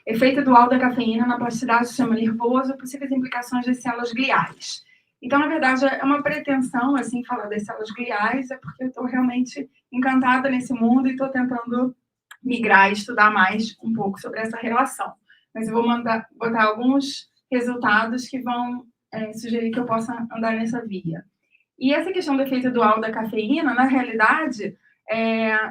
efeito dual da cafeína na plasticidade do sistema nervoso, possíveis implicações das células gliais. Então, na verdade, é uma pretensão, assim, falar das células gliais, é porque eu estou realmente encantada nesse mundo e estou tentando migrar e estudar mais um pouco sobre essa relação. Mas eu vou botar alguns resultados que vão sugerir que eu possa andar nessa via. E essa questão do efeito dual da cafeína, na realidade,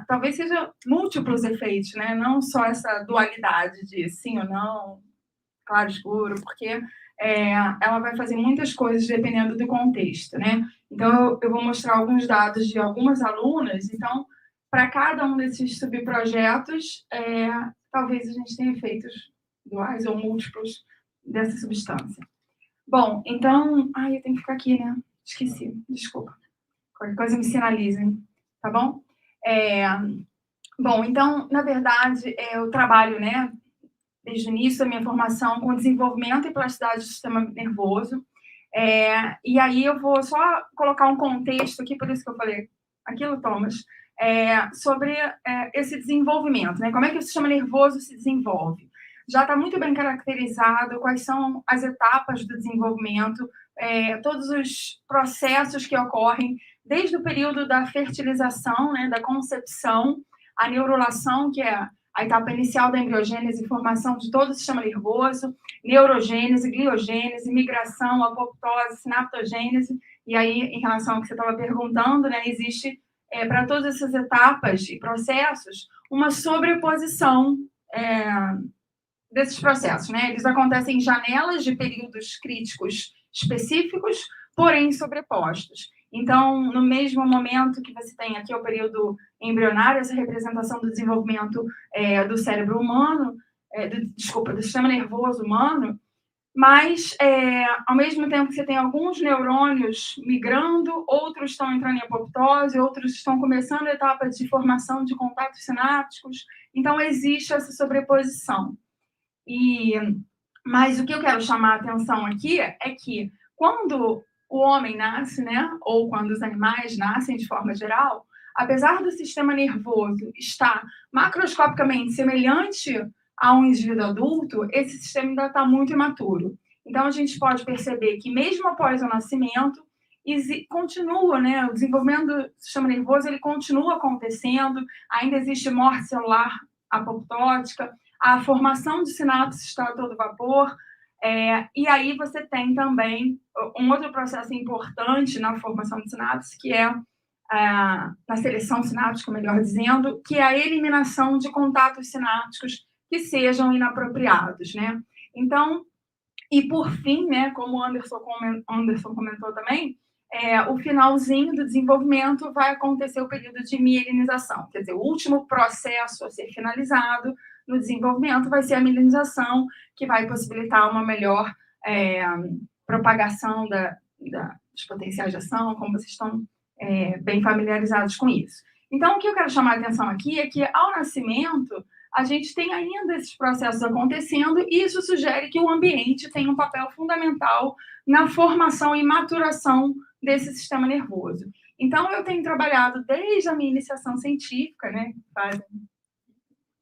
talvez seja múltiplos efeitos, né? Não só essa dualidade de sim ou não, claro, escuro, porque ela vai fazer muitas coisas dependendo do contexto, né? Então, eu vou mostrar alguns dados de algumas alunas. Então, para cada um desses subprojetos, talvez a gente tenha efeitos duais ou múltiplos dessa substância. Bom, então... Ai, eu tenho que ficar aqui, né? Esqueci, desculpa. Qualquer coisa me sinalizem, tá bom? Bom, então, na verdade, eu trabalho, né, desde o início da minha formação com desenvolvimento e plasticidade do sistema nervoso. E aí eu vou só colocar um contexto aqui, por isso que eu falei aquilo, Thomas, sobre esse desenvolvimento, né? Como é que o sistema nervoso se desenvolve? Já está muito bem caracterizado quais são as etapas do desenvolvimento, todos os processos que ocorrem desde o período da fertilização, né, da concepção, a neurulação, que é a etapa inicial da embriogênese e formação de todo o sistema nervoso, neurogênese, gliogênese, migração, apoptose, sinaptogênese, e aí, em relação ao que você estava perguntando, né, existe, para todas essas etapas e processos, uma sobreposição desses processos, né? Eles acontecem em janelas de períodos críticos específicos, porém sobrepostos. Então, no mesmo momento que você tem aqui o período embrionário, essa representação do desenvolvimento do cérebro humano, do sistema nervoso humano, mas, ao mesmo tempo que você tem alguns neurônios migrando, outros estão entrando em apoptose, outros estão começando a etapa de formação de contatos sinápticos. Então, existe essa sobreposição. Mas o que eu quero chamar a atenção aqui é que, quando o homem nasce, né, ou quando os animais nascem de forma geral, apesar do sistema nervoso estar macroscopicamente semelhante a um indivíduo adulto, esse sistema ainda está muito imaturo. Então, a gente pode perceber que, mesmo após o nascimento, continua, né, o desenvolvimento do sistema nervoso ele continua acontecendo, ainda existe morte celular apoptótica, a formação de sinapses está a todo vapor, e aí você tem também um outro processo importante na formação de sinapses, que é na seleção sináptica, melhor dizendo, que é a eliminação de contatos sinápticos que sejam inapropriados, né? Então, e por fim, né, como o Anderson comentou também, o finalzinho do desenvolvimento vai acontecer o período de mielinização, quer dizer, o último processo a ser finalizado no desenvolvimento vai ser a mielinização, que vai possibilitar uma melhor propagação dos potenciais de ação, como vocês estão bem familiarizados com isso. Então, o que eu quero chamar a atenção aqui é que, ao nascimento, a gente tem ainda esses processos acontecendo, e isso sugere que o ambiente tem um papel fundamental na formação e maturação desse sistema nervoso. Então, eu tenho trabalhado desde a minha iniciação científica, né, faz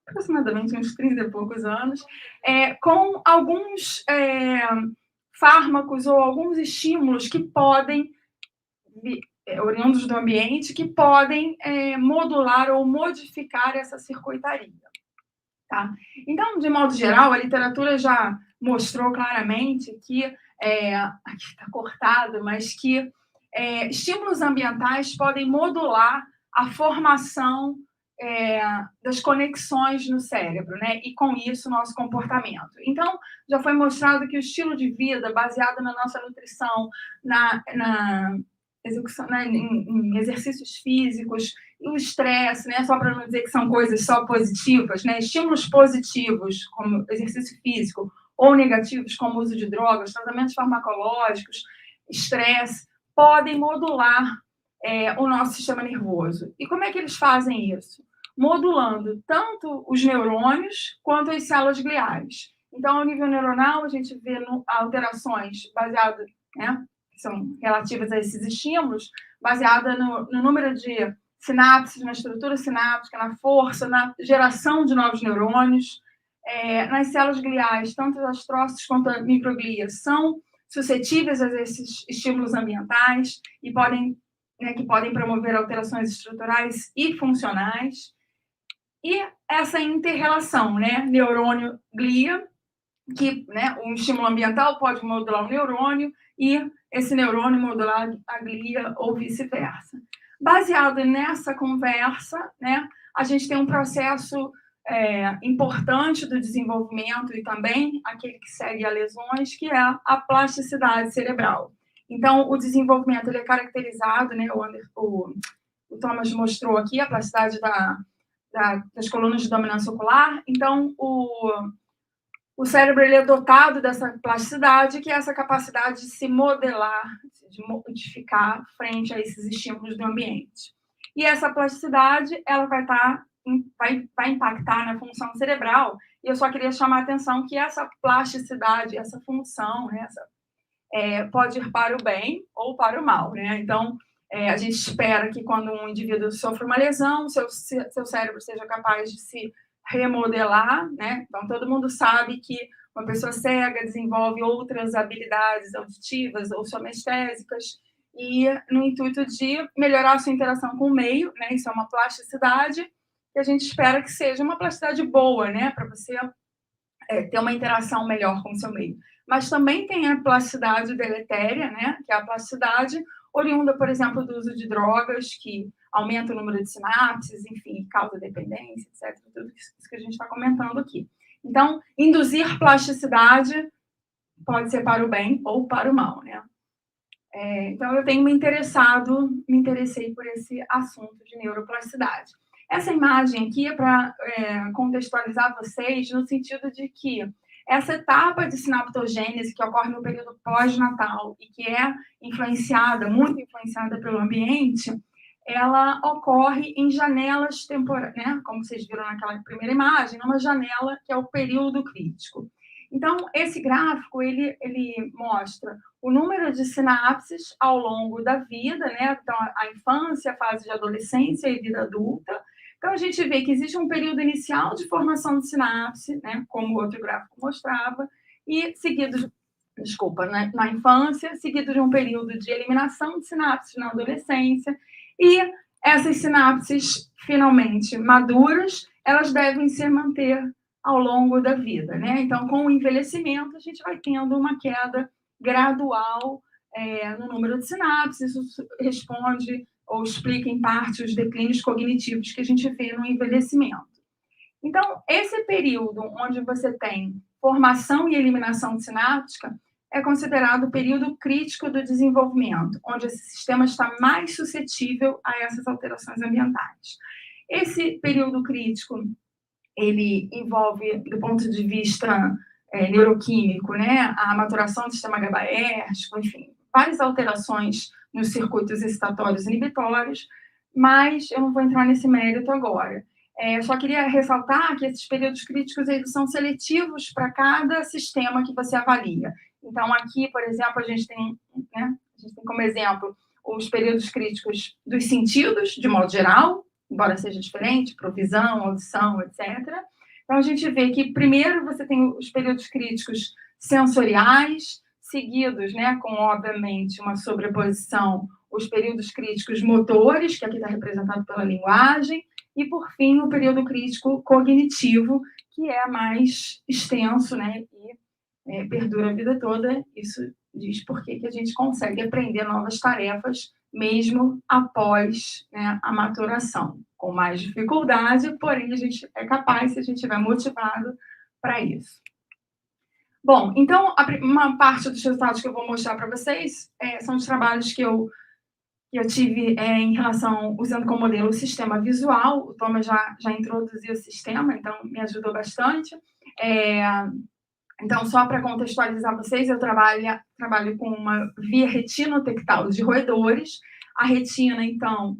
aproximadamente uns 30 e poucos anos, com alguns fármacos ou alguns estímulos que podem, oriundos do ambiente, que podem modular ou modificar essa circuitaria. Tá? Então, de modo geral, a literatura já mostrou claramente que, aqui está cortado, mas que estímulos ambientais podem modular a formação das conexões no cérebro, né? E, com isso, o nosso comportamento. Então, já foi mostrado que o estilo de vida, baseado na nossa nutrição, na execução, né, em exercícios físicos, o estresse, né, só para não dizer que são coisas só positivas, né, estímulos positivos, como exercício físico, ou negativos, como o uso de drogas, tratamentos farmacológicos, estresse, podem modular o nosso sistema nervoso. E como é que eles fazem isso? Modulando tanto os neurônios quanto as células gliais. Então, ao nível neuronal, a gente vê alterações baseadas, né, que são relativas a esses estímulos, baseada no número de sinapses, na estrutura sináptica, na força, na geração de novos neurônios. nas células gliais, tanto os astrócitos quanto a microglia são suscetíveis a esses estímulos ambientais e que podem promover alterações estruturais e funcionais. E essa inter-relação, neurônio-glia, que um estímulo ambiental pode modular o neurônio e esse neurônio modular a glia ou vice-versa. Baseado nessa conversa, a gente tem um processo importante do desenvolvimento e também aquele que segue a lesões, que é a plasticidade cerebral. Então, o desenvolvimento ele é caracterizado, o Thomas mostrou aqui a plasticidade das colunas de dominância ocular. Então, o cérebro ele é dotado dessa plasticidade, que é essa capacidade de se modelar, de modificar frente a esses estímulos do ambiente. E essa plasticidade ela vai impactar na função cerebral. E eu só queria chamar a atenção que essa plasticidade, essa função, pode ir para o bem ou para o mal. Então, a gente espera que quando um indivíduo sofre uma lesão, seu cérebro seja capaz de se remodelar, Então, todo mundo sabe que uma pessoa cega desenvolve outras habilidades auditivas ou somestésicas e no intuito de melhorar a sua interação com o meio, Isso é uma plasticidade e a gente espera que seja uma plasticidade boa, para você ter uma interação melhor com o seu meio. Mas também tem a plasticidade deletéria, que é a plasticidade oriunda, por exemplo, do uso de drogas, que aumenta o número de sinapses, enfim, causa dependência, etc. Tudo isso que a gente está comentando aqui. Então, induzir plasticidade pode ser para o bem ou para o mal, Então, eu tenho me interessei por esse assunto de neuroplasticidade. Essa imagem aqui é para contextualizar vocês no sentido de que essa etapa de sinaptogênese que ocorre no período pós-natal e que é muito influenciada pelo ambiente, ela ocorre em janelas temporais, como vocês viram naquela primeira imagem, numa janela que é o período crítico. Então, esse gráfico, ele mostra o número de sinapses ao longo da vida, Então, a infância, a fase de adolescência e vida adulta. Então, a gente vê que existe um período inicial de formação de sinapse, como o outro gráfico mostrava, e na infância, seguido de um período de eliminação de sinapses na adolescência, e essas sinapses finalmente maduras, elas devem se manter ao longo da vida, Então, com o envelhecimento, a gente vai tendo uma queda gradual no número de sinapses, isso responde ou explica em parte os declínios cognitivos que a gente vê no envelhecimento. Então, esse período onde você tem formação e eliminação sináptica é considerado o período crítico do desenvolvimento, onde esse sistema está mais suscetível a essas alterações ambientais. Esse período crítico, ele envolve, do ponto de vista neuroquímico, a maturação do sistema GABAérgico, enfim, várias alterações nos circuitos excitatórios e inibitórios, mas eu não vou entrar nesse mérito agora. Eu só queria ressaltar que esses períodos críticos eles são seletivos para cada sistema que você avalia. Então, aqui, por exemplo, a gente tem como exemplo os períodos críticos dos sentidos, de modo geral, embora seja diferente, para visão, audição, etc. Então, a gente vê que, primeiro, você tem os períodos críticos sensoriais, seguidos, com, obviamente, uma sobreposição, os períodos críticos motores, que aqui está representado pela linguagem, e, por fim, o período crítico cognitivo, que é mais extenso, e perdura a vida toda. Isso diz por que a gente consegue aprender novas tarefas mesmo após a maturação, com mais dificuldade, porém a gente é capaz se a gente estiver motivado para isso. Bom, então, uma parte dos resultados que eu vou mostrar para vocês são os trabalhos que eu tive em relação, usando como modelo o sistema visual. O Thomas já introduziu o sistema, então me ajudou bastante. Então, só para contextualizar vocês, eu trabalho com uma via retinotectal de roedores. A retina, então,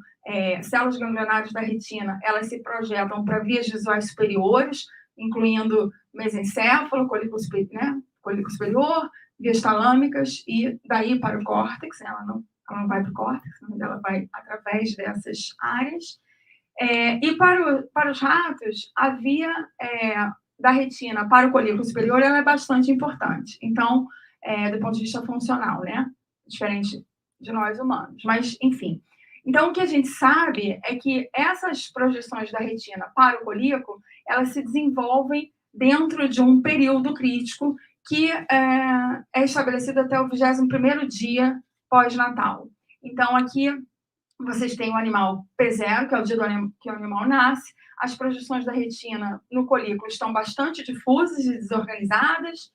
células ganglionares da retina, elas se projetam para vias visuais superiores, incluindo mesencéfalo, colículo superior, vias talâmicas e daí para o córtex. Ela não vai para o córtex, mas ela vai através dessas áreas. E para os ratos, a via da retina para o colículo superior, ela é bastante importante. Então, do ponto de vista funcional, né? Diferente de nós humanos. Mas, enfim. Então, o que a gente sabe é que essas projeções da retina para o colículo, elas se desenvolvem dentro de um período crítico que é estabelecido até o 21º dia pós-natal. Então, aqui vocês têm o animal P0, que é o dia que o animal nasce. As projeções da retina no colículo estão bastante difusas e desorganizadas.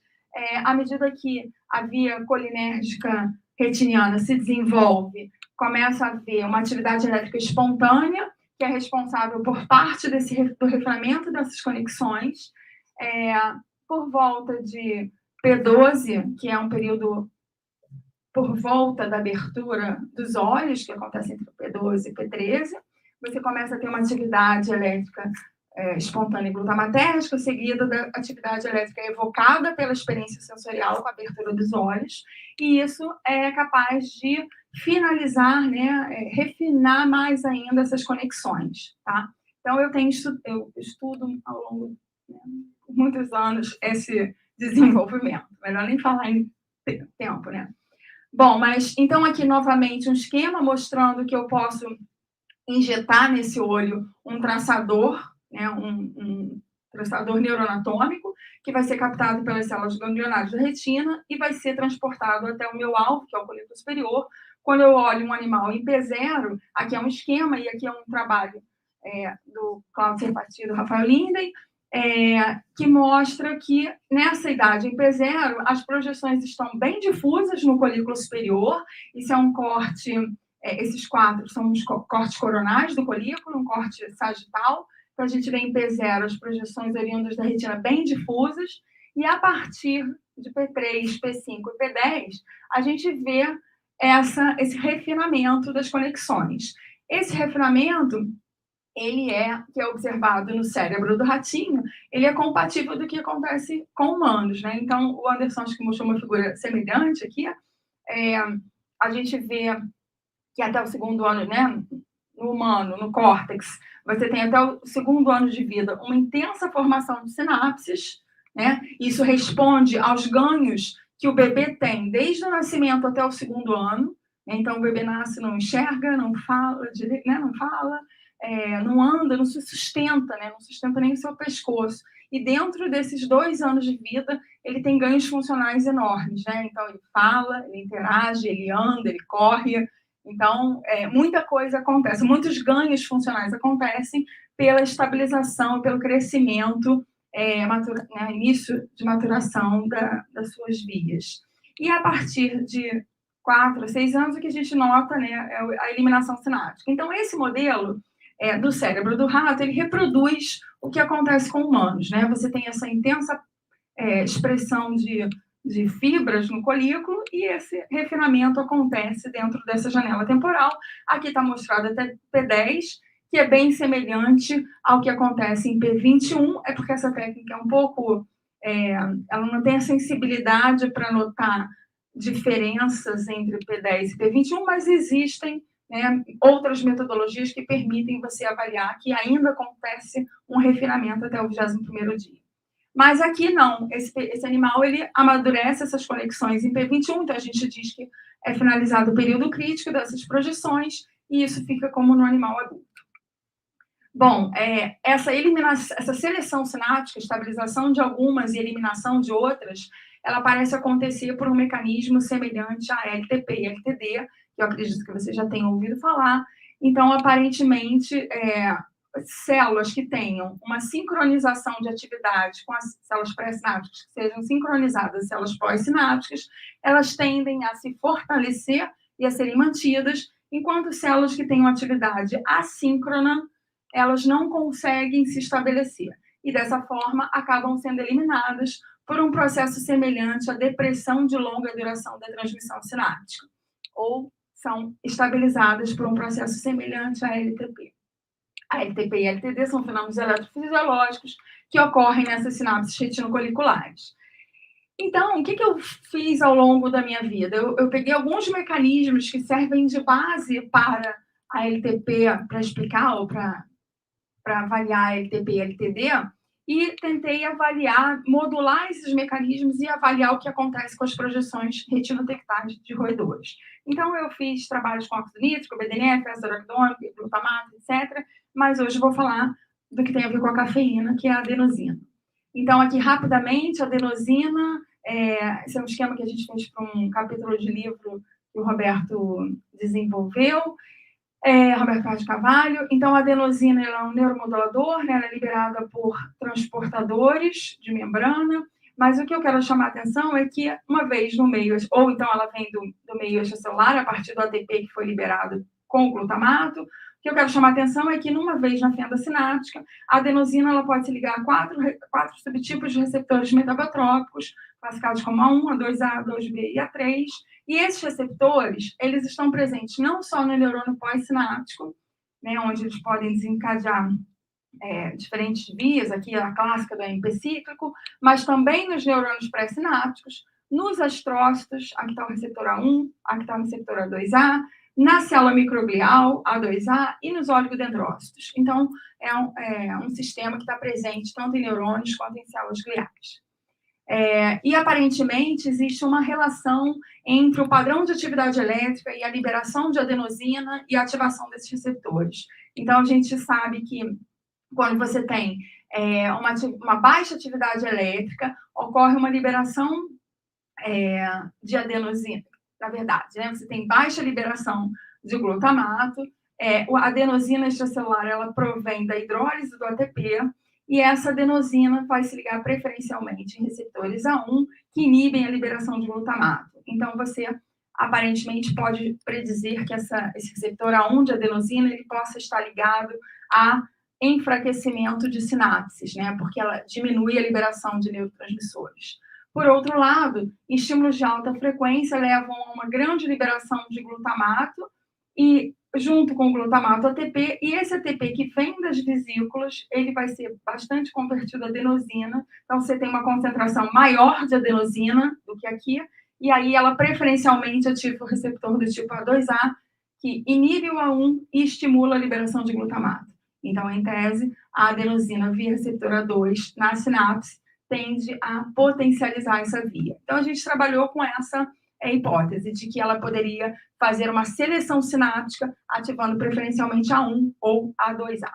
À medida que a via colinérgica retiniana se desenvolve, começa a haver uma atividade elétrica espontânea, que é responsável por parte do refinamento dessas conexões. Por volta de P12, que é um período por volta da abertura dos olhos, que acontece entre o P12 e P13, você começa a ter uma atividade elétrica espontânea e glutamatérgica, seguida da atividade elétrica evocada pela experiência sensorial com a abertura dos olhos, e isso é capaz de finalizar, né, refinar mais ainda essas conexões, tá? Então, eu estudo ao longo de muitos anos esse desenvolvimento. Melhor nem falar em tempo, né? Bom, mas então aqui novamente um esquema mostrando que eu posso injetar nesse olho um traçador, né, um traçador neuroanatômico, que vai ser captado pelas células ganglionares da retina e vai ser transportado até o meu alvo, que é o colículo superior. Quando eu olho um animal em P0, aqui é um esquema e aqui é um trabalho do Cláudio Serpati e do Rafael Linden, que mostra que nessa idade em P0 as projeções estão bem difusas no colículo superior. Isso é um corte, esses quatro são os cortes coronais do colículo, um corte sagital. Então a gente vê em P0 as projeções oriundas da retina bem difusas, e a partir de P3, P5 e P10 a gente vê esse refinamento das conexões. Esse refinamento, que é observado no cérebro do ratinho, ele é compatível do que acontece com humanos, né? Então, o Anderson acho que mostrou uma figura semelhante aqui. A gente vê que até o segundo ano, né, no humano, no córtex, você tem até o segundo ano de vida uma intensa formação de sinapses, né? Isso responde aos ganhos que o bebê tem desde o nascimento até o segundo ano. Então, o bebê nasce, não enxerga, não fala, né, não fala, não anda, não se sustenta, né? Não sustenta nem o seu pescoço. E dentro desses 2 anos de vida, ele tem ganhos funcionais enormes, né? Então, ele fala, ele interage, ele anda, ele corre. Então, muita coisa acontece, muitos ganhos funcionais acontecem pela estabilização, pelo crescimento, início de maturação das suas vias. E a partir de 4 a 6 anos, o que a gente nota, né, é a eliminação sináptica. Então, esse modelo do cérebro do rato, ele reproduz o que acontece com humanos, né? Você tem essa intensa expressão de fibras no colículo e esse refinamento acontece dentro dessa janela temporal. Aqui está mostrado até P10, que é bem semelhante ao que acontece em P21, é porque essa técnica é um pouco... ela não tem a sensibilidade para notar diferenças entre P10 e P21, mas existem, né, outras metodologias que permitem você avaliar que ainda acontece um refinamento até o 21º dia. Mas aqui não, esse animal ele amadurece essas conexões em P21, então a gente diz que é finalizado o período crítico dessas projeções e isso fica como no animal adulto. Bom, essa seleção sináptica, estabilização de algumas e eliminação de outras, ela parece acontecer por um mecanismo semelhante a LTP e LTD, que eu acredito que vocês já tenham ouvido falar. Então, aparentemente, células que tenham uma sincronização de atividade com as células pré-sinápticas, que sejam sincronizadas às células pós-sinápticas, elas tendem a se fortalecer e a serem mantidas, enquanto células que tenham atividade assíncrona, elas não conseguem se estabelecer. E, dessa forma, acabam sendo eliminadas por um processo semelhante à depressão de longa duração da transmissão sináptica, ou são estabilizadas por um processo semelhante à LTP. A LTP e a LTD são fenômenos eletrofisiológicos que ocorrem nessas sinapses retinocoliculares. Então, o que eu fiz ao longo da minha vida? Eu peguei alguns mecanismos que servem de base para a LTP, para explicar ou para avaliar a LTP e a LTD, e tentei avaliar, modular esses mecanismos e avaliar o que acontece com as projeções retinotectais de roedores. Então, eu fiz trabalhos com óxido nítrico, BDNF, ácido araquidônico, glutamato, etc. Mas hoje eu vou falar do que tem a ver com a cafeína, que é a adenosina. Então, aqui, rapidamente, a adenosina, esse é um esquema que a gente fez para um capítulo de livro que o Roberto desenvolveu, Roberto Carlos de Carvalho. Então, a adenosina ela é um neuromodulador, né? Ela é liberada por transportadores de membrana, mas o que eu quero chamar a atenção é que, uma vez no meio, ou então ela vem do meio extracelular, a partir do ATP que foi liberado com o glutamato. O que eu quero chamar a atenção é que, numa vez na fenda sináptica, a adenosina ela pode se ligar a quatro subtipos de receptores metabotrópicos, classificados como A1, A2A, A2B e A3, e esses receptores, eles estão presentes não só no neurônio pós-sináptico, né, onde eles podem desencadear diferentes vias, aqui a clássica do AMP cíclico, mas também nos neurônios pré-sinápticos, nos astrócitos, aqui está o receptor A1, aqui está o receptor A2A, na célula microglial, A2A, e nos oligodendrócitos. Então, é um sistema que está presente tanto em neurônios quanto em células gliais. E, aparentemente, existe uma relação entre o padrão de atividade elétrica e a liberação de adenosina e a ativação desses receptores. Então, a gente sabe que, quando você tem uma baixa atividade elétrica, ocorre uma liberação de adenosina. Na verdade, né? Você tem baixa liberação de glutamato, a adenosina extracelular ela provém da hidrólise do ATP, e essa adenosina vai se ligar preferencialmente em receptores A1, que inibem a liberação de glutamato. Então, você, aparentemente, pode predizer que esse receptor A1 de adenosina ele possa estar ligado a enfraquecimento de sinapses, né? Porque ela diminui a liberação de neurotransmissores. Por outro lado, estímulos de alta frequência levam a uma grande liberação de glutamato, e junto com o glutamato ATP, e esse ATP que vem das vesículas, ele vai ser bastante convertido a adenosina, então você tem uma concentração maior de adenosina do que aqui, e aí ela preferencialmente ativa o receptor do tipo A2A, que inibe o A1 e estimula a liberação de glutamato. Então, em tese, a adenosina via receptor A2 na sinapse tende a potencializar essa via. Então, a gente trabalhou com essa hipótese de que ela poderia fazer uma seleção sináptica ativando preferencialmente A1 ou A2A.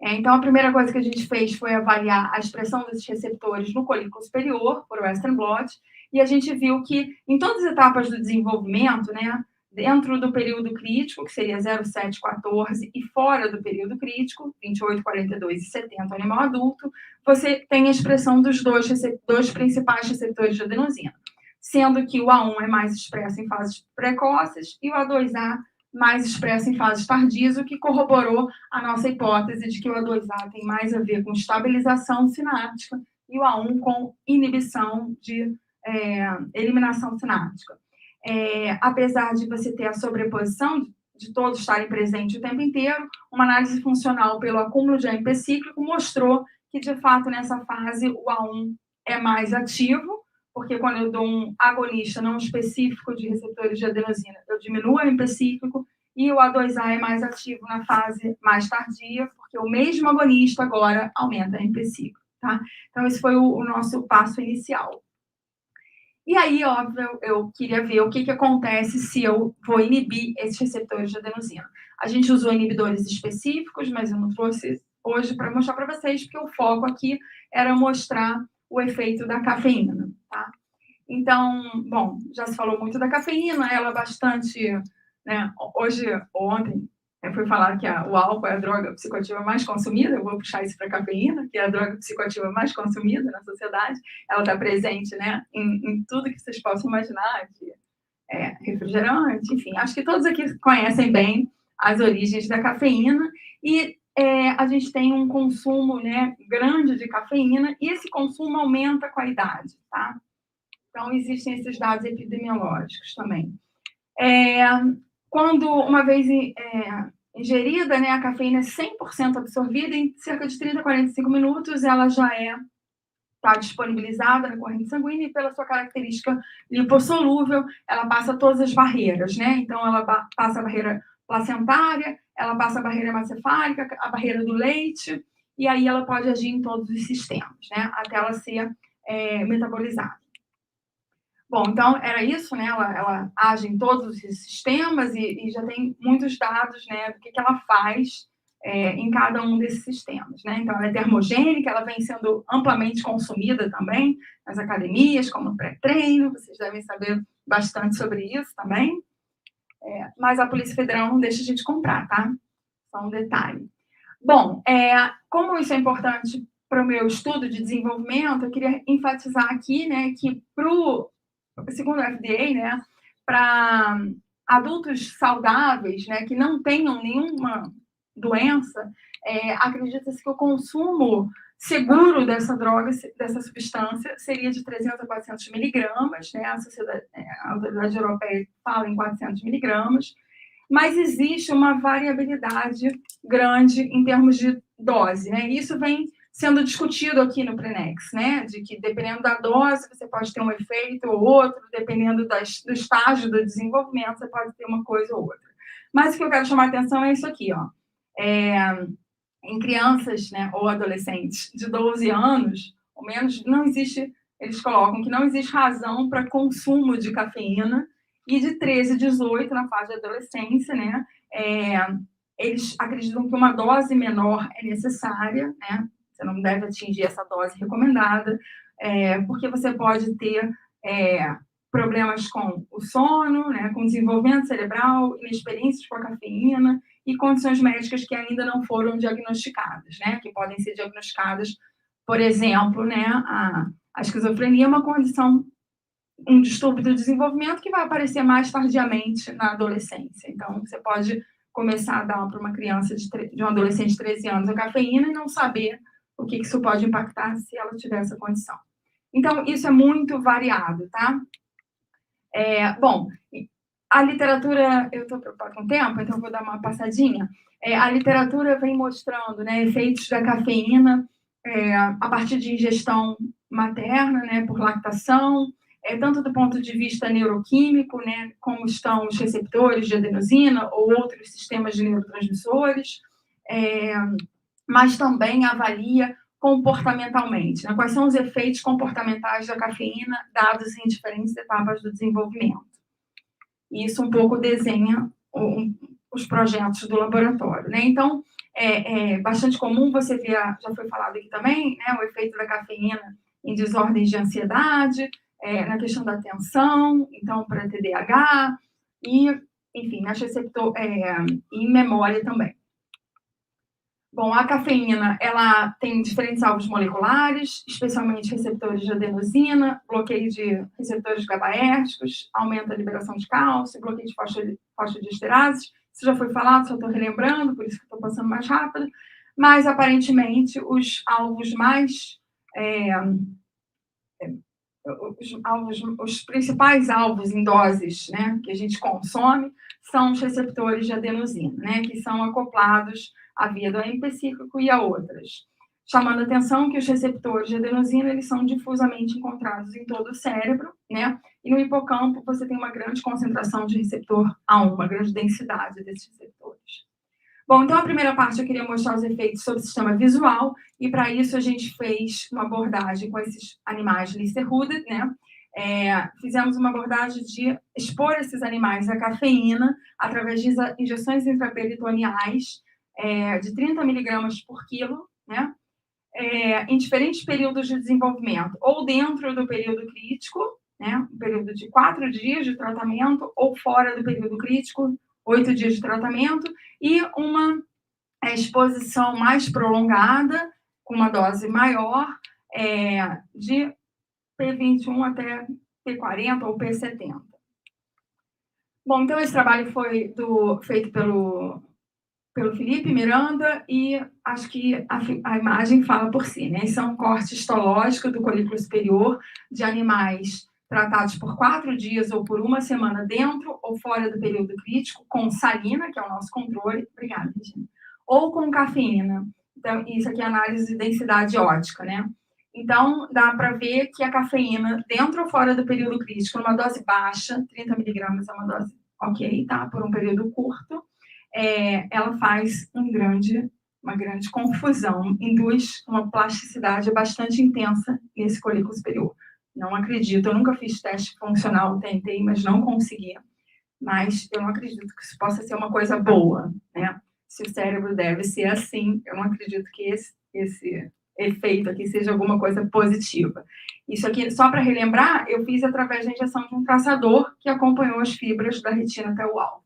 Então, a primeira coisa que a gente fez foi avaliar a expressão desses receptores no colículo superior, por Western blot, e a gente viu que, em todas as etapas do desenvolvimento, né, dentro do período crítico, que seria 0, 7, 14, e fora do período crítico, 28, 42 e 70, animal adulto, você tem a expressão dos dois principais receptores de adenosina, sendo que o A1 é mais expresso em fases precoces e o A2A mais expresso em fases tardias, o que corroborou a nossa hipótese de que o A2A tem mais a ver com estabilização sináptica e o A1 com inibição de eliminação sináptica. Apesar de você ter a sobreposição de todos estarem presentes o tempo inteiro, uma análise funcional pelo acúmulo de AMP cíclico mostrou que, de fato, nessa fase, o A1 é mais ativo, porque quando eu dou um agonista não específico de receptores de adenosina, eu diminuo o AMP cíclico, e o A2A é mais ativo na fase mais tardia, porque o mesmo agonista agora aumenta o AMP cíclico, tá? Então, esse foi o nosso passo inicial. E aí, óbvio, eu queria ver o que acontece se eu vou inibir esses receptores de adenosina. A gente usou inibidores específicos, mas eu não trouxe hoje para mostrar para vocês, porque o foco aqui era mostrar o efeito da cafeína, tá? Então, bom, já se falou muito da cafeína, ela é bastante, né, ontem, foi falar que o álcool é a droga psicoativa mais consumida, eu vou puxar isso para a cafeína, que é a droga psicoativa mais consumida na sociedade, ela está presente, né, em tudo que vocês possam imaginar, de refrigerante, enfim, acho que todos aqui conhecem bem as origens da cafeína, e a gente tem um consumo, né, grande de cafeína, e esse consumo aumenta com a idade, tá? Então, existem esses dados epidemiológicos também. Quando, uma vez ingerida, né, a cafeína é 100% absorvida, em cerca de 30 a 45 minutos, ela já está disponibilizada na corrente sanguínea, e pela sua característica lipossolúvel, ela passa todas as barreiras, né? Então, ela passa a barreira placentária, ela passa a barreira hematoencefálica, a barreira do leite, e aí ela pode agir em todos os sistemas, né, até ela ser metabolizada. Bom, então era isso, né? Ela age em todos os sistemas e já tem muitos dados, né, do que ela faz em cada um desses sistemas, né? Então ela é termogênica, ela vem sendo amplamente consumida também nas academias, como pré-treino, vocês devem saber bastante sobre isso também. Mas a Polícia Federal não deixa a gente comprar, tá? Só um detalhe. Bom, como isso é importante para o meu estudo de desenvolvimento, eu queria enfatizar aqui, né, que segundo o FDA, né, para adultos saudáveis, né, que não tenham nenhuma doença, acredita-se que o consumo seguro dessa droga, dessa substância, seria de 300 a 400 miligramas, né, a Autoridade Europeia fala em 400 miligramas, mas existe uma variabilidade grande em termos de dose, né? Isso vem sendo discutido aqui no Prenex, né? De que dependendo da dose você pode ter um efeito ou outro, dependendo do estágio do desenvolvimento você pode ter uma coisa ou outra. Mas o que eu quero chamar a atenção é isso aqui, ó. Em crianças, né, ou adolescentes de 12 anos, ou menos, não existe, eles colocam que não existe razão para consumo de cafeína, e de 13 a 18, na fase de adolescência, né, eles acreditam que uma dose menor é necessária, né, você não deve atingir essa dose recomendada, porque você pode ter problemas com o sono, né, com desenvolvimento cerebral, inexperiências com a cafeína e condições médicas que ainda não foram diagnosticadas, né, que podem ser diagnosticadas, por exemplo, né, a esquizofrenia é uma condição, um distúrbio do desenvolvimento que vai aparecer mais tardiamente na adolescência. Então, você pode começar a dar para uma criança de um adolescente de 13 anos a cafeína e não saber o que isso pode impactar se ela tiver essa condição. Então, isso é muito variado, tá? Bom, a literatura, eu estou preocupada com o tempo, então vou dar uma passadinha. A literatura vem mostrando, né, efeitos da cafeína a partir de ingestão materna, né, por lactação, tanto do ponto de vista neuroquímico, né, como estão os receptores de adenosina ou outros sistemas de neurotransmissores, mas também avalia comportamentalmente, né, quais são os efeitos comportamentais da cafeína dados em diferentes etapas do desenvolvimento. E isso um pouco desenha os projetos do laboratório, né? Então, é bastante comum você ver, já foi falado aqui também, né, o efeito da cafeína em desordens de ansiedade, na questão da atenção, então, para TDAH, e, enfim, em memória também. Bom, a cafeína, ela tem diferentes alvos moleculares, especialmente receptores de adenosina, bloqueio de receptores GABAérgicos, aumenta a liberação de cálcio, bloqueio de fosfodiesterases. Isso já foi falado, só estou relembrando, por isso que estou passando mais rápido. Mas, aparentemente, os alvos mais... os principais alvos em doses, né, que a gente consome são os receptores de adenosina, né, que são acoplados à via do AMP cíclico e a outras. Chamando a atenção que os receptores de adenosina, eles são difusamente encontrados em todo o cérebro, né, e no hipocampo você tem uma grande concentração de receptor A1, uma grande densidade desses receptores. Bom, então a primeira parte eu queria mostrar os efeitos sobre o sistema visual, e para isso a gente fez uma abordagem com esses animais Listerhooda, né? Fizemos uma abordagem de expor esses animais à cafeína através de injeções intraperitoneais de 30 miligramas por quilo, né? Em diferentes períodos de desenvolvimento, ou dentro do período crítico, né? Um período de 4 dias de tratamento, ou fora do período crítico, 8 dias de tratamento, e uma exposição mais prolongada, com uma dose maior, de P21 até P40 ou P70. Bom, então esse trabalho foi feito pelo Felipe Miranda, e acho que a imagem fala por si, né? Isso é um corte histológico do colículo superior de animais tratados por 4 dias ou por 1 semana dentro ou fora do período crítico, com salina, que é o nosso controle, obrigada, Regina, ou com cafeína. Então, isso aqui é análise de densidade ótica, né? Então, dá para ver que a cafeína, dentro ou fora do período crítico, numa dose baixa, 30 miligramas é uma dose ok, tá? Por um período curto, ela faz um grande uma grande confusão, induz uma plasticidade bastante intensa nesse colículo superior. Não acredito, eu nunca fiz teste funcional, tentei, mas não consegui. Mas eu não acredito que isso possa ser uma coisa boa, né? Se o cérebro deve ser assim, eu não acredito que esse efeito aqui seja alguma coisa positiva. Isso aqui, só para relembrar, eu fiz através da injeção de um traçador que acompanhou as fibras da retina até o alvo.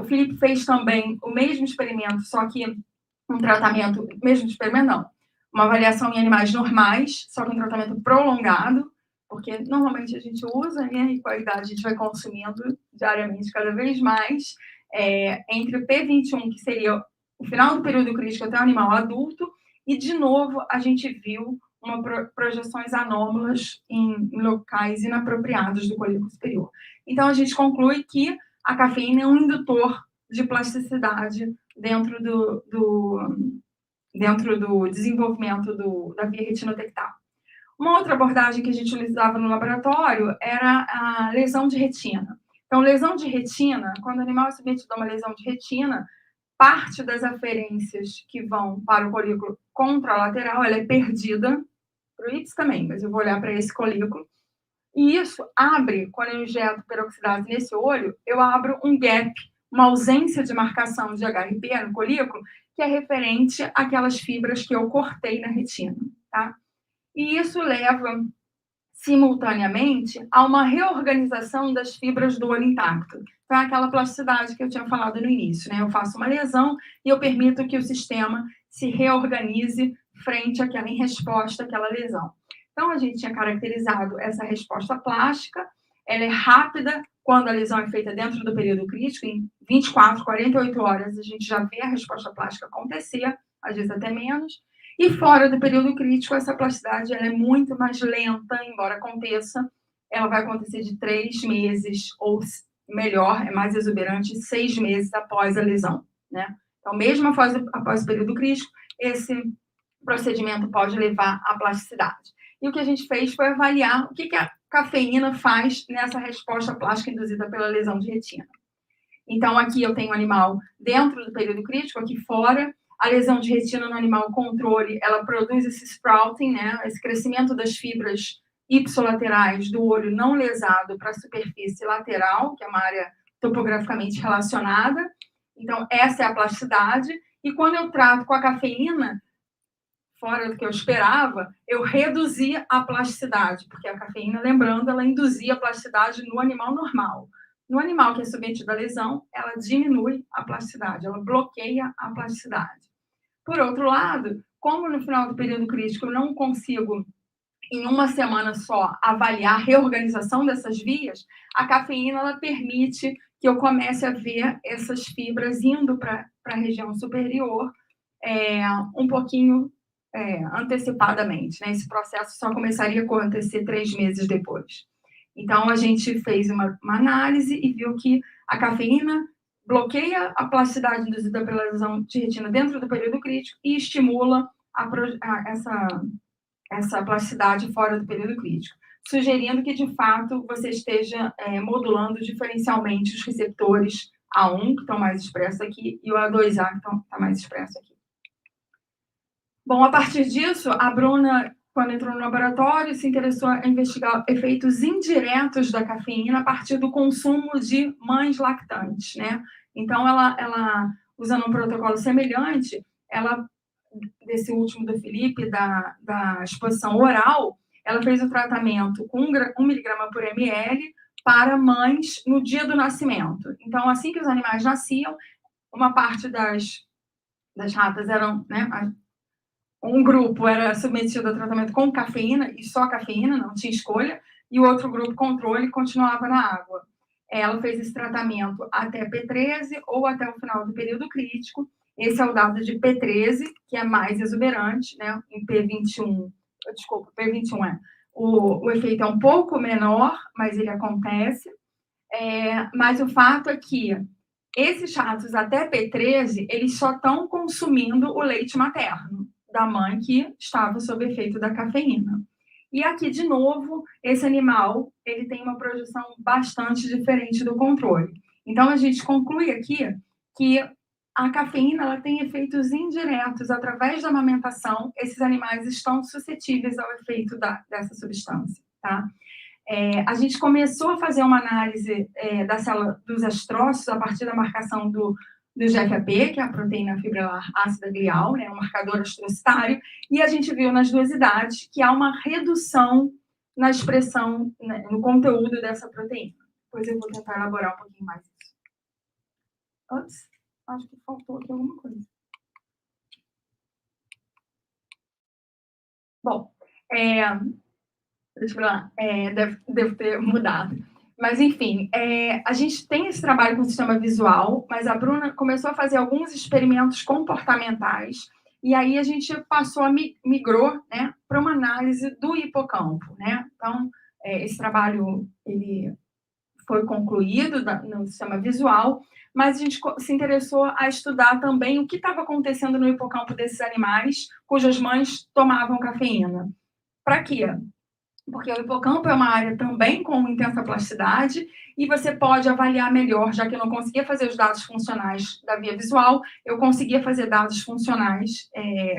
O Felipe fez também o mesmo experimento, só que um tratamento, mesmo experimento não, uma avaliação em animais normais, só que um tratamento prolongado, porque normalmente a gente usa, né, e com a idade a gente vai consumindo diariamente cada vez mais, entre o P21, que seria o final do período crítico até o animal adulto, e de novo a gente viu projeções anômalas em locais inapropriados do colículo superior. Então a gente conclui que a cafeína é um indutor de plasticidade dentro do desenvolvimento da via retinotectal. Uma outra abordagem que a gente utilizava no laboratório era a lesão de retina. Então, lesão de retina, quando o animal é submetido a uma lesão de retina, parte das aferências que vão para o colículo contralateral, ela é perdida, para o ípsis também, mas eu vou olhar para esse colículo, e isso abre, quando eu injeto peroxidase nesse olho, eu abro um gap, uma ausência de marcação de HRP no colículo, que é referente àquelas fibras que eu cortei na retina, tá? E isso leva, simultaneamente, a uma reorganização das fibras do olho intacto. Então, é aquela plasticidade que eu tinha falado no início, né? Eu faço uma lesão e eu permito que o sistema se reorganize frente àquela, em resposta àquela lesão. Então, a gente tinha caracterizado essa resposta plástica, ela é rápida quando a lesão é feita dentro do período crítico, em 24, 48 horas a gente já vê a resposta plástica acontecer, às vezes até menos, e fora do período crítico, essa plasticidade ela é muito mais lenta, embora aconteça, ela vai acontecer de 3 meses, ou melhor, é mais exuberante, 6 meses após a lesão, né? Então, mesmo após o período crítico, esse procedimento pode levar à plasticidade. E o que a gente fez foi avaliar o que a cafeína faz nessa resposta plástica induzida pela lesão de retina. Então, aqui eu tenho o animal dentro do período crítico, aqui fora. A lesão de retina no animal controle, ela produz esse sprouting, né, esse crescimento das fibras ipsilaterais do olho não lesado para a superfície lateral, que é uma área topograficamente relacionada. Então, essa é a plasticidade. E quando eu trato com a cafeína, fora do que eu esperava, eu reduzia a plasticidade, porque a cafeína, lembrando, ela induzia a plasticidade no animal normal. No animal que é submetido à lesão, ela diminui a plasticidade, ela bloqueia a plasticidade. Por outro lado, como no final do período crítico eu não consigo, em uma semana só, avaliar a reorganização dessas vias, a cafeína ela permite que eu comece a ver essas fibras indo para a região superior um pouquinho antecipadamente, né? Esse processo só começaria a acontecer 3 meses depois. Então, a gente fez uma análise e viu que a cafeína bloqueia a plasticidade induzida pela lesão de retina dentro do período crítico e estimula essa plasticidade fora do período crítico, sugerindo que, de fato, você esteja modulando diferencialmente os receptores A1, que estão mais expressos aqui, e o A2A, que está mais expresso aqui. Bom, a partir disso, a Bruna, quando entrou no laboratório, se interessou em investigar efeitos indiretos da cafeína a partir do consumo de mães lactantes, né? Então, ela usando um protocolo semelhante, desse último do Felipe, da exposição oral, ela fez o tratamento com 1 miligrama por ml para mães no dia do nascimento. Então, assim que os animais nasciam, uma parte das ratas eram, né, um grupo era submetido a tratamento com cafeína, e só cafeína, não tinha escolha, e o outro grupo, controle, continuava na água. Ela fez esse tratamento até P13 ou até o final do período crítico. Esse é o dado de P13, que é mais exuberante, né? Em P21, desculpa, P21 o efeito é um pouco menor, mas ele acontece. Mas o fato é que esses ratos até P13, eles só estão consumindo o leite materno da mãe que estava sob efeito da cafeína. E aqui, de novo, esse animal ele tem uma projeção bastante diferente do controle. Então, a gente conclui aqui que a cafeína ela tem efeitos indiretos através da amamentação. Esses animais estão suscetíveis ao efeito dessa substância, tá? A gente começou a fazer uma análise da célula dos astrócitos a partir da marcação do GFAP, que é a proteína fibrillar ácida glial, né, um marcador astrocitário, e a gente viu nas duas idades que há uma redução na expressão, né, no conteúdo dessa proteína. Depois eu vou tentar elaborar um pouquinho mais isso. Ops, acho que faltou aqui alguma coisa. Bom, deixa eu falar, deve ter mudado. Mas, enfim, a gente tem esse trabalho com o sistema visual, mas a Bruna começou a fazer alguns experimentos comportamentais, e aí a gente migrou, né, para uma análise do hipocampo, né? Então, esse trabalho ele foi concluído no sistema visual, mas a gente se interessou a estudar também o que estava acontecendo no hipocampo desses animais cujas mães tomavam cafeína. Para quê? Porque o hipocampo é uma área também com intensa plasticidade e você pode avaliar melhor, já que eu não conseguia fazer os dados funcionais da via visual, eu conseguia fazer dados funcionais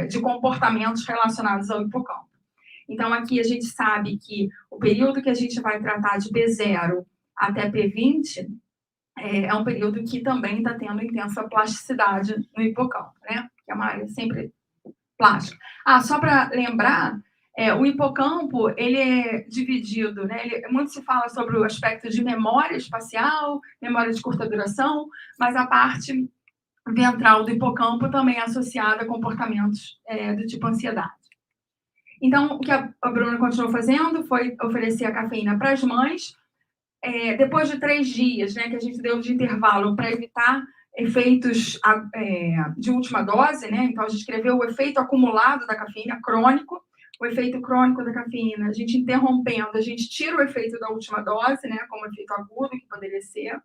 de comportamentos relacionados ao hipocampo. Então, aqui a gente sabe que o período que a gente vai tratar de P0 até P20 é um período que também está tendo intensa plasticidade no hipocampo, né? Que é uma área sempre plástica. Só para lembrar, o hipocampo, ele é dividido, né? Muito se fala sobre o aspecto de memória espacial, memória de curta duração, mas a parte ventral do hipocampo também é associada a comportamentos do tipo ansiedade. Então, o que a Bruna continuou fazendo foi oferecer a cafeína para as mães, depois de 3 dias, né, que a gente deu de intervalo para evitar efeitos de última dose, né? Então, a gente escreveu o efeito acumulado da cafeína, crônico, o efeito crônico da cafeína, a gente interrompendo, a gente tira o efeito da última dose, né, como efeito agudo, que poderia ser,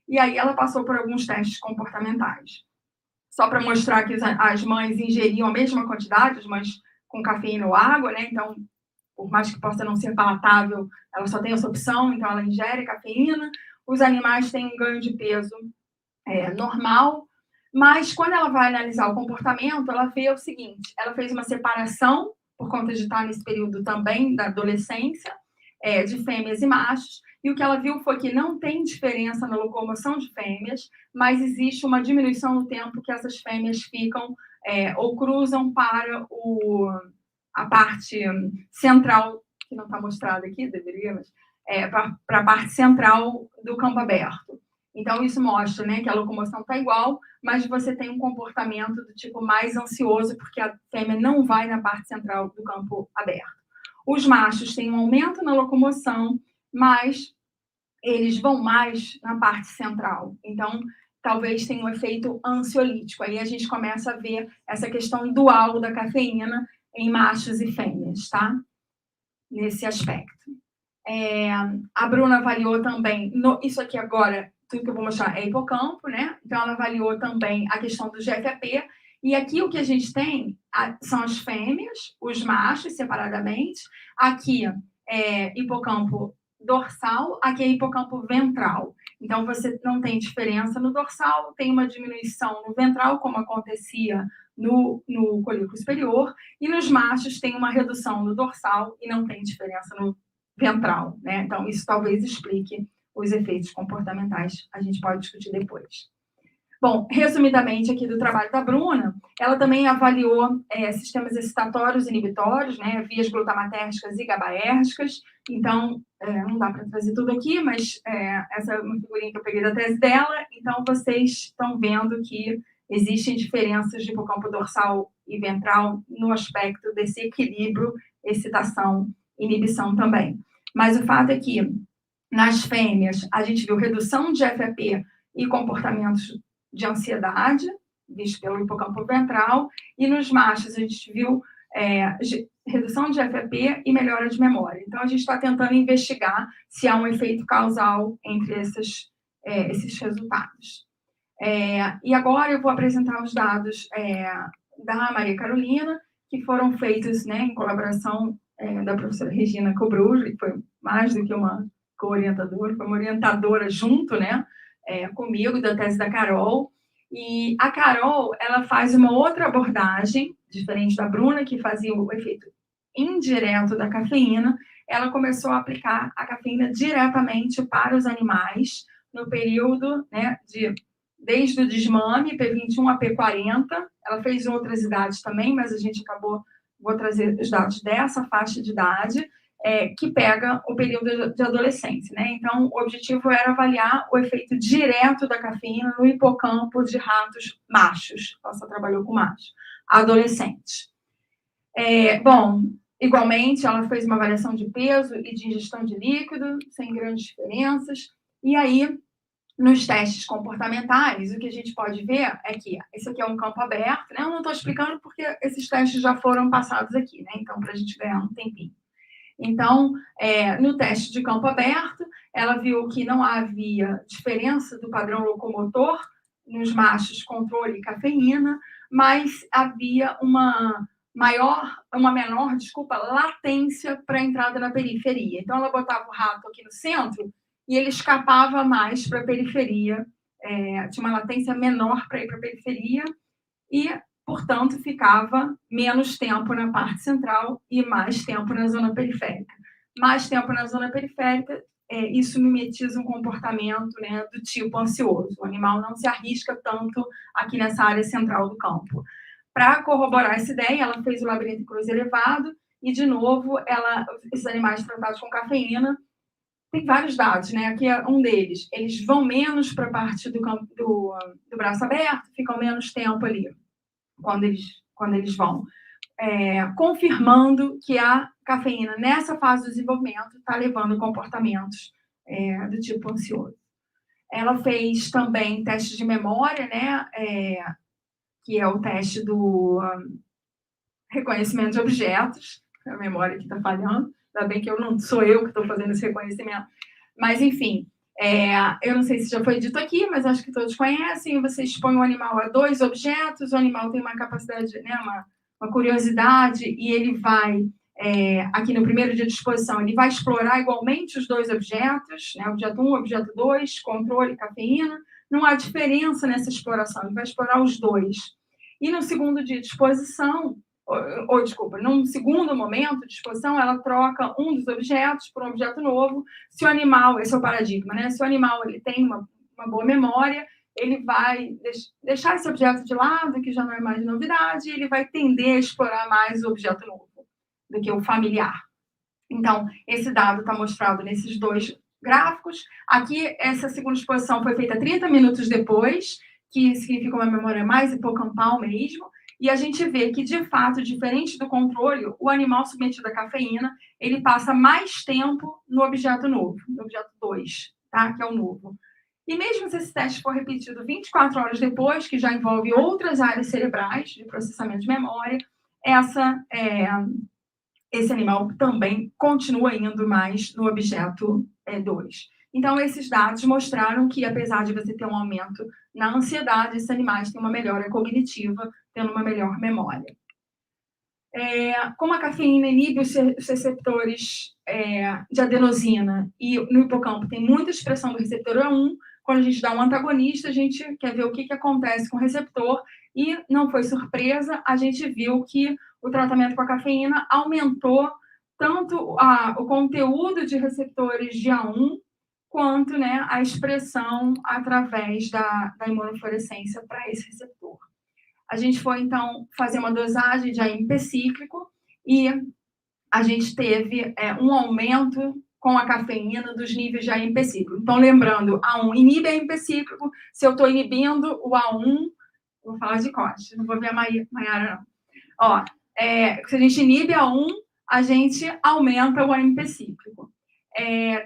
e aí ela passou por alguns testes comportamentais. Só para mostrar que as mães ingeriam a mesma quantidade, as mães com cafeína ou água, né? Então, por mais que possa não ser palatável, ela só tem essa opção, então ela ingere cafeína. Os animais têm um ganho de peso normal, mas quando ela vai analisar o comportamento, ela vê o seguinte: ela fez uma separação, por conta de estar nesse período também da adolescência, de fêmeas e machos, e o que ela viu foi que não tem diferença na locomoção de fêmeas, mas existe uma diminuição no tempo que essas fêmeas ficam ou cruzam para a parte central, que não está mostrada aqui, deveria, mas para a parte central do campo aberto. Então, isso mostra, né, que a locomoção está igual, mas você tem um comportamento do tipo mais ansioso, porque a fêmea não vai na parte central do campo aberto. Os machos têm um aumento na locomoção, mas eles vão mais na parte central. Então, talvez tenha um efeito ansiolítico. Aí a gente começa a ver essa questão dual da cafeína em machos e fêmeas, tá? Nesse aspecto. A Bruna avaliou também, isso aqui agora, tudo que eu vou mostrar é hipocampo, né? Então, ela avaliou também a questão do GFAP, e aqui o que a gente tem são as fêmeas, os machos separadamente, aqui hipocampo dorsal, aqui é hipocampo ventral. Então, você não tem diferença no dorsal, tem uma diminuição no ventral, como acontecia no colículo superior, e nos machos tem uma redução no dorsal e não tem diferença no ventral, né? Então, isso talvez explique os efeitos comportamentais, a gente pode discutir depois. Bom, resumidamente aqui do trabalho da Bruna, ela também avaliou sistemas excitatórios inibitórios, né, vias glutamatérgicas e GABAérgicas. Então, não dá para trazer tudo aqui, mas essa é uma figurinha que eu peguei da tese dela. Então, vocês estão vendo que existem diferenças de hipocampo dorsal e ventral no aspecto desse equilíbrio, excitação, inibição também. Mas o fato é que, nas fêmeas, a gente viu redução de FAP e comportamentos de ansiedade, visto pelo hipocampo ventral, e nos machos a gente viu redução de FAP e melhora de memória. Então, a gente está tentando investigar se há um efeito causal entre esses resultados. E agora eu vou apresentar os dados da Maria Carolina, que foram feitos, né, em colaboração da professora Regina Cobrujo, que foi mais do que uma co-orientadora, foi uma orientadora junto, né, comigo, da tese da Carol, E a Carol, ela faz uma outra abordagem, diferente da Bruna, que fazia o efeito indireto da cafeína. Ela começou a aplicar a cafeína diretamente para os animais no período, né, desde o desmame, P21 a P40. Ela fez em outras idades também, mas a gente vou trazer os dados dessa faixa de idade, que pega o período de adolescência, né? Então, o objetivo era avaliar o efeito direto da cafeína no hipocampo de ratos machos. Ela só trabalhou com machos, adolescentes. Bom, igualmente, ela fez uma avaliação de peso e de ingestão de líquido, sem grandes diferenças. E aí, nos testes comportamentais, o que a gente pode ver é que esse aqui é um campo aberto, né? Eu não estou explicando porque esses testes já foram passados aqui, né? Então, para a gente ganhar um tempinho. Então, no teste de campo aberto, ela viu que não havia diferença do padrão locomotor nos machos controle e cafeína, mas havia uma menor latência para a entrada na periferia. Então, ela botava o rato aqui no centro e ele escapava mais para a periferia, tinha uma latência menor para ir para a periferia e, portanto, ficava menos tempo na parte central e mais tempo na zona periférica. Mais tempo na zona periférica, isso mimetiza um comportamento, né, do tipo ansioso. O animal não se arrisca tanto aqui nessa área central do campo. Para corroborar essa ideia, ela fez o labirinto cruz elevado e, de novo, esses animais tratados com cafeína, tem vários dados, né? Aqui é um deles. Eles vão menos para a parte do braço aberto, ficam menos tempo ali quando eles vão, confirmando que a cafeína, nessa fase do desenvolvimento, está levando comportamentos do tipo ansioso. Ela fez também teste de memória, né? Que é o teste do reconhecimento de objetos, a memória que está falhando, ainda bem que não sou eu que estou fazendo esse reconhecimento, mas enfim, eu não sei se já foi dito aqui, mas acho que todos conhecem, você expõe o animal a 2 objetos, o animal tem uma capacidade, né, uma curiosidade, e ele vai, aqui no primeiro dia de exposição, ele vai explorar igualmente os 2 objetos, né, objeto 1, objeto 2, controle, cafeína, não há diferença nessa exploração, ele vai explorar os 2. E no segundo dia de exposição, num segundo momento de exposição, ela troca um dos objetos por um objeto novo. Se o animal, esse é o paradigma, né? Se o animal ele tem uma boa memória, ele vai deixar esse objeto de lado, que já não é mais novidade, e ele vai tender a explorar mais o objeto novo do que o familiar. Então, esse dado está mostrado nesses 2 gráficos. Aqui, essa segunda exposição foi feita 30 minutos depois, que significa uma memória mais hipocampal mesmo, e a gente vê que, de fato, diferente do controle, o animal submetido à cafeína, ele passa mais tempo no objeto novo, no objeto 2, tá? Que é o novo. E mesmo se esse teste for repetido 24 horas depois, que já envolve outras áreas cerebrais de processamento de memória, esse animal também continua indo mais no objeto 2. Então, esses dados mostraram que, apesar de você ter um aumento na ansiedade, esses animais têm uma melhora cognitiva, tendo uma melhor memória. Como a cafeína inibe os receptores de adenosina e no hipocampo tem muita expressão do receptor A1, quando a gente dá um antagonista, a gente quer ver o que acontece com o receptor, e não foi surpresa, a gente viu que o tratamento com a cafeína aumentou tanto o conteúdo de receptores de A1, quanto, né, a expressão através da imunofluorescência para esse receptor. A gente foi, então, fazer uma dosagem de AMP cíclico e a gente teve um aumento com a cafeína dos níveis de AMP cíclico. Então, lembrando, A1 inibe AMP cíclico, se eu estou inibindo o A1, vou falar de corte, não vou ver a Maiara, não. Ó, se a gente inibe A1, a gente aumenta o AMP cíclico.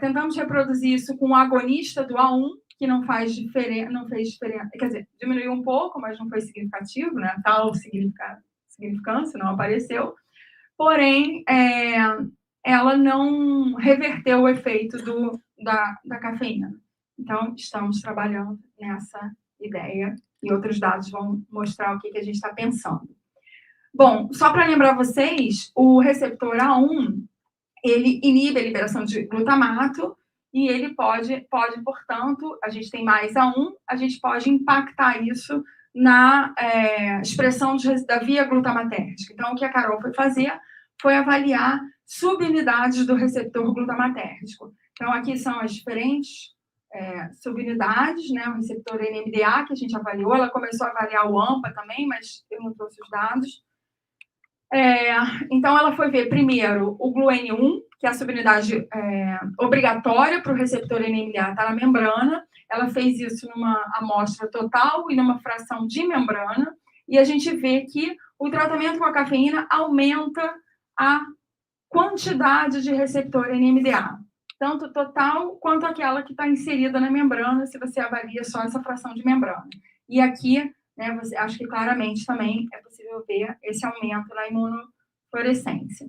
Tentamos reproduzir isso com o agonista do A1, que não fez diferença, quer dizer, diminuiu um pouco, mas não foi significativo, né? Tal significância não apareceu. Porém, ela não reverteu o efeito da cafeína. Então, estamos trabalhando nessa ideia e outros dados vão mostrar o que a gente está pensando. Bom, só para lembrar vocês, o receptor A1, ele inibe a liberação de glutamato e ele pode, portanto, a gente tem mais A1, a gente pode impactar isso na expressão da via glutamatérgica. Então, o que a Carol foi fazer foi avaliar subunidades do receptor glutamatérgico. Então, aqui são as diferentes subunidades, né? O receptor NMDA, que a gente avaliou, ela começou a avaliar o AMPA também, mas eu não trouxe os dados. Então, ela foi ver primeiro o GluN1, que é a subunidade obrigatória para o receptor NMDA estar na membrana. Ela fez isso numa amostra total e numa fração de membrana, e a gente vê que o tratamento com a cafeína aumenta a quantidade de receptor NMDA, tanto total quanto aquela que está inserida na membrana, se você avalia só essa fração de membrana. E aqui, né, acho que claramente também é possível ver esse aumento na imunofluorescência.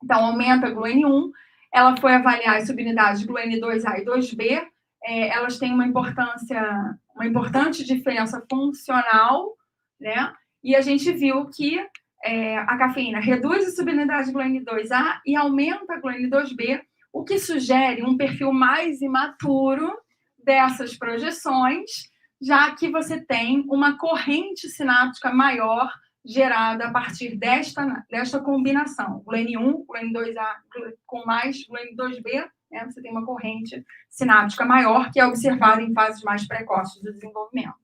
Então, aumenta a GluN1, ela foi avaliar as subunidades GluN2A e 2B, elas têm uma importante diferença funcional, né? E a gente viu que a cafeína reduz a subunidade GluN2A e aumenta a GluN2B, o que sugere um perfil mais imaturo dessas projeções, já que você tem uma corrente sináptica maior gerada a partir desta combinação, GluN1, GluN2A com mais GluN2B, né, você tem uma corrente sináptica maior que é observada em fases mais precoces do desenvolvimento.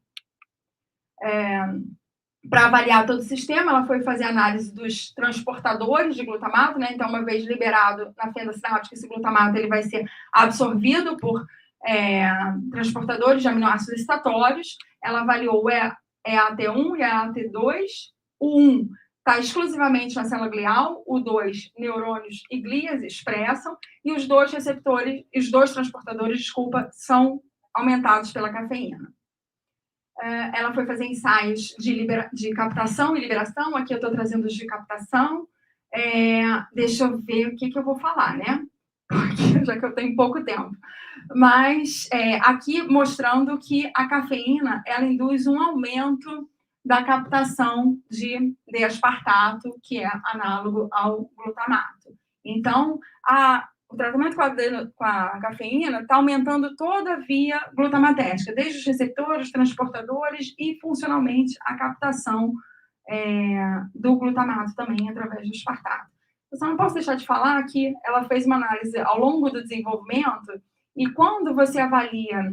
Para avaliar todo o sistema, ela foi fazer análise dos transportadores de glutamato, né? Então, uma vez liberado na fenda sináptica, esse glutamato ele vai ser absorvido por transportadores de aminoácidos excitatórios. Ela avaliou o EAT1 e EAT2. O 1 está exclusivamente na célula glial, o 2, neurônios e glias expressam, e os dois transportadores, são aumentados pela cafeína. Ela foi fazer ensaios de captação e liberação. Aqui eu estou trazendo os de captação. Deixa eu ver o que eu vou falar, né? Porque, já que eu tenho pouco tempo. Mas aqui mostrando que a cafeína ela induz um aumento da captação de D-aspartato, que é análogo ao glutamato. Então, o tratamento com a cafeína está aumentando toda a via glutamatérgica, desde os receptores, transportadores e, funcionalmente, a captação do glutamato também através do aspartato. Eu só não posso deixar de falar que ela fez uma análise ao longo do desenvolvimento e quando você avalia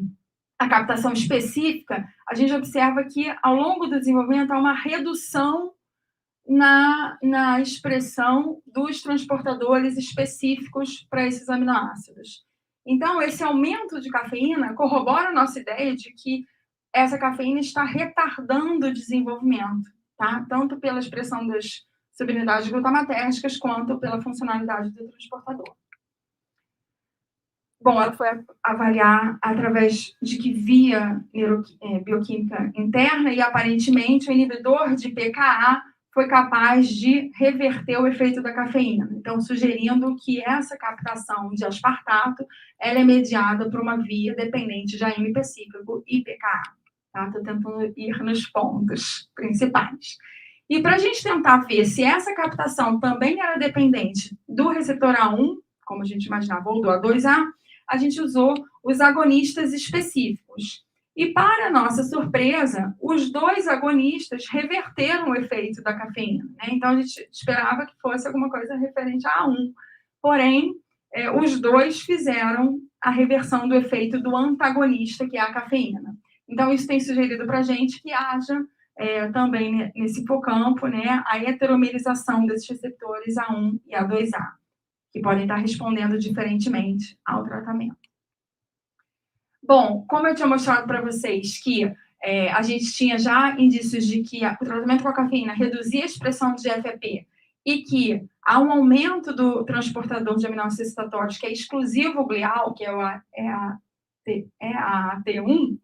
a captação específica, a gente observa que, ao longo do desenvolvimento, há uma redução na expressão dos transportadores específicos para esses aminoácidos. Então, esse aumento de cafeína corrobora a nossa ideia de que essa cafeína está retardando o desenvolvimento, tá? Tanto pela expressão das subunidades glutamatérgicas quanto pela funcionalidade do transportador. Bom, ela foi avaliar através de que via bioquímica interna e, aparentemente, o inibidor de pKa foi capaz de reverter o efeito da cafeína. Então, sugerindo que essa captação de aspartato ela é mediada por uma via dependente de AMP cíclico e pKa. Tá? Estou tentando ir nos pontos principais. E para a gente tentar ver se essa captação também era dependente do receptor A1, como a gente imaginava, ou do A2A, a gente usou os agonistas específicos. E, para nossa surpresa, os dois agonistas reverteram o efeito da cafeína, né? Então, a gente esperava que fosse alguma coisa referente a A1. Porém, os dois fizeram a reversão do efeito do antagonista, que é a cafeína. Então, isso tem sugerido para a gente que haja também nesse hipocampo, né, a heteromerização desses receptores A1 e A2A, que podem estar respondendo diferentemente ao tratamento. Bom, como eu tinha mostrado para vocês que a gente tinha já indícios de que o tratamento com a cafeína reduzia a expressão de GFAP e que há um aumento do transportador de aminoácidos excitatórios que é exclusivo glial, que é a T1,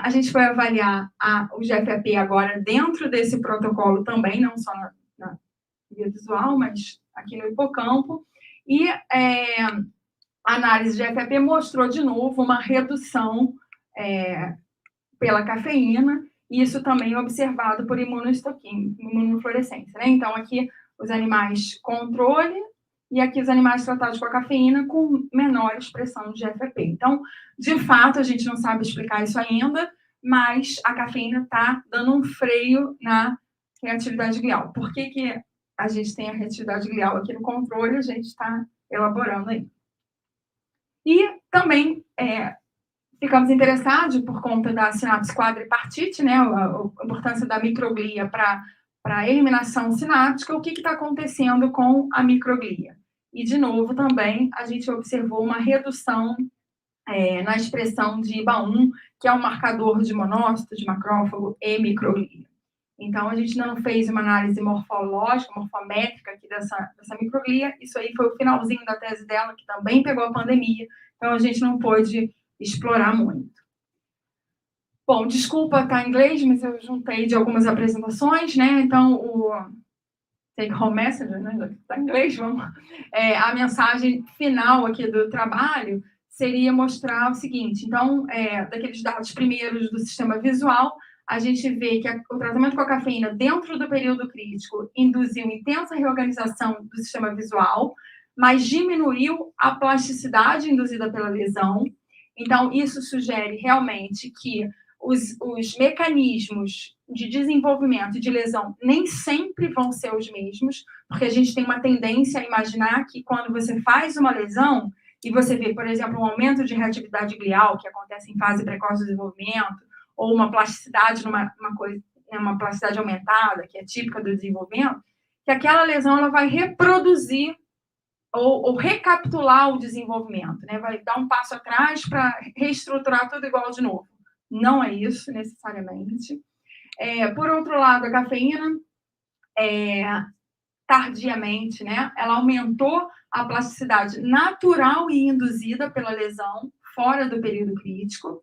a gente foi avaliar o GFAP agora dentro desse protocolo também, não só na via visual, mas aqui no hipocampo. E a análise de GFAP mostrou de novo uma redução pela cafeína, e isso também é observado por imunofluorescência, né? Então, aqui os animais controle e aqui os animais tratados com a cafeína com menor expressão de GFAP. Então, de fato, a gente não sabe explicar isso ainda, mas a cafeína está dando um freio na reatividade glial. Por que a gente tem a reatividade glial aqui no controle? A gente está elaborando aí. E também ficamos interessados por conta da sinapse quadripartite, né, a importância da microglia para a eliminação sináptica, o que está acontecendo com a microglia. E, de novo, também a gente observou uma redução na expressão de IBA1, que é um marcador de monócito, de macrófago e microglia. Então, a gente ainda não fez uma análise morfológica, morfométrica aqui dessa microglia. Isso aí foi o finalzinho da tese dela, que também pegou a pandemia. Então, a gente não pôde explorar muito. Bom, desculpa estar em inglês, mas eu juntei de algumas apresentações, né? Então, o take home message, né? Já que está em inglês, vamos. A mensagem final aqui do trabalho seria mostrar o seguinte. Então, daqueles dados primeiros do sistema visual, a gente vê que o tratamento com a cafeína dentro do período crítico induziu intensa reorganização do sistema visual, mas diminuiu a plasticidade induzida pela lesão. Então, isso sugere realmente que os mecanismos de desenvolvimento e de lesão nem sempre vão ser os mesmos, porque a gente tem uma tendência a imaginar que quando você faz uma lesão e você vê, por exemplo, um aumento de reatividade glial, que acontece em fase precoce do desenvolvimento, ou uma plasticidade, uma plasticidade aumentada, que é típica do desenvolvimento, que aquela lesão ela vai reproduzir ou recapitular o desenvolvimento, né? Vai dar um passo atrás para reestruturar tudo igual de novo. Não é isso, necessariamente. Por outro lado, a cafeína, tardiamente, né? Ela aumentou a plasticidade natural e induzida pela lesão fora do período crítico.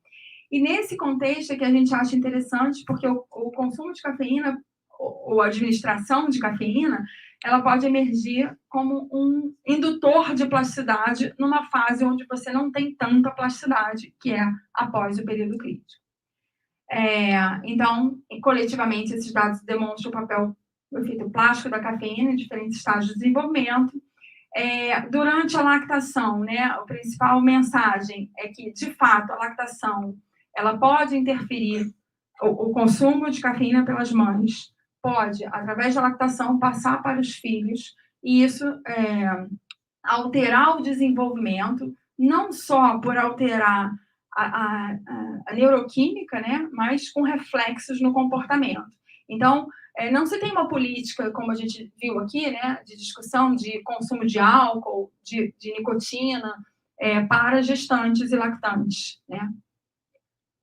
E nesse contexto é que a gente acha interessante, porque o consumo de cafeína, ou a administração de cafeína, ela pode emergir como um indutor de plasticidade numa fase onde você não tem tanta plasticidade, que é após o período crítico. Então, coletivamente, esses dados demonstram o efeito plástico da cafeína em diferentes estágios de desenvolvimento. Durante a lactação, né, a principal mensagem é que, de fato, a lactação ela pode interferir, o consumo de cafeína pelas mães pode, através da lactação, passar para os filhos, e isso alterar o desenvolvimento, não só por alterar a neuroquímica, né, mas com reflexos no comportamento. Então, não se tem uma política, como a gente viu aqui, né, de discussão de consumo de álcool, de nicotina, para gestantes e lactantes, né?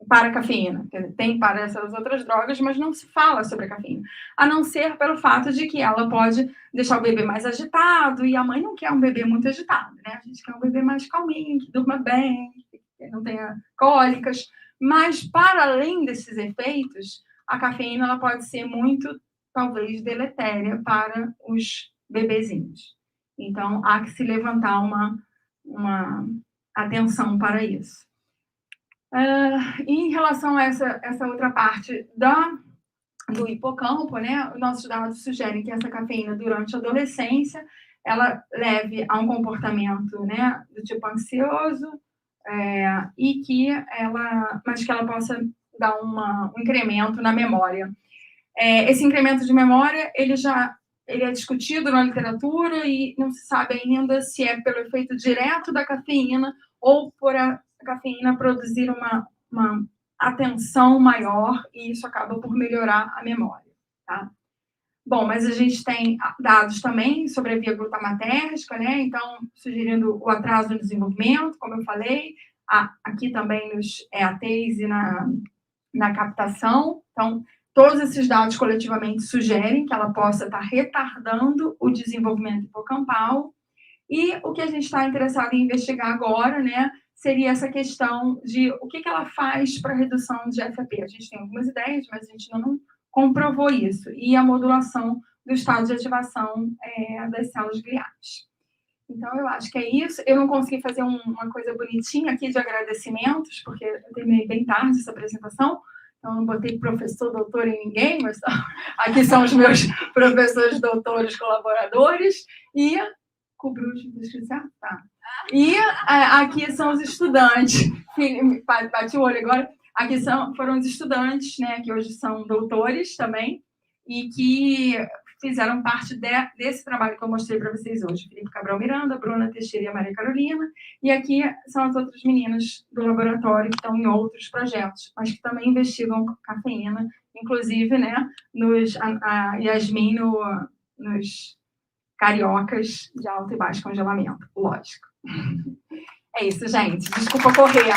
Para a cafeína. Tem para essas outras drogas, mas não se fala sobre a cafeína. A não ser pelo fato de que ela pode deixar o bebê mais agitado, e a mãe não quer um bebê muito agitado, né? A gente quer um bebê mais calminho, que durma bem, que não tenha cólicas. Mas, para além desses efeitos, a cafeína ela pode ser muito, talvez, deletéria para os bebezinhos. Então, há que se levantar uma atenção para isso. Em relação a essa outra parte do hipocampo, né, os nossos dados sugerem que essa cafeína, durante a adolescência, ela leve a um comportamento, né, do tipo ansioso, mas que ela possa dar um incremento na memória. Esse incremento de memória, ele é discutido na literatura e não se sabe ainda se é pelo efeito direto da cafeína ou por a cafeína produzir uma atenção maior, e isso acaba por melhorar a memória, tá? Bom, mas a gente tem dados também sobre a via glutamatérgica, né? Então, sugerindo o atraso no desenvolvimento, como eu falei, aqui também nos EATs e na captação. Então, todos esses dados coletivamente sugerem que ela possa estar retardando o desenvolvimento hipocampal. E o que a gente está interessado em investigar agora, né, seria essa questão de o que ela faz para a redução de FAP. A gente tem algumas ideias, mas a gente ainda não comprovou isso. E a modulação do estado de ativação das células gliais. Então, eu acho que é isso. Eu não consegui fazer uma coisa bonitinha aqui de agradecimentos, porque eu terminei bem tarde essa apresentação, então não botei professor, doutor em ninguém, mas aqui são os meus professores, doutores, colaboradores, e cobriu o tá. E aqui são os estudantes. Bati o olho agora. Aqui foram os estudantes, né, que hoje são doutores também, e que fizeram parte desse trabalho que eu mostrei para vocês hoje. Felipe Cabral Miranda, Bruna Teixeira e a Maria Carolina. E aqui são as outras meninas do laboratório que estão em outros projetos, mas que também investigam cafeína, inclusive, né, a Yasmin nos cariocas de alto e baixo congelamento, lógico. É isso, gente. Desculpa correr.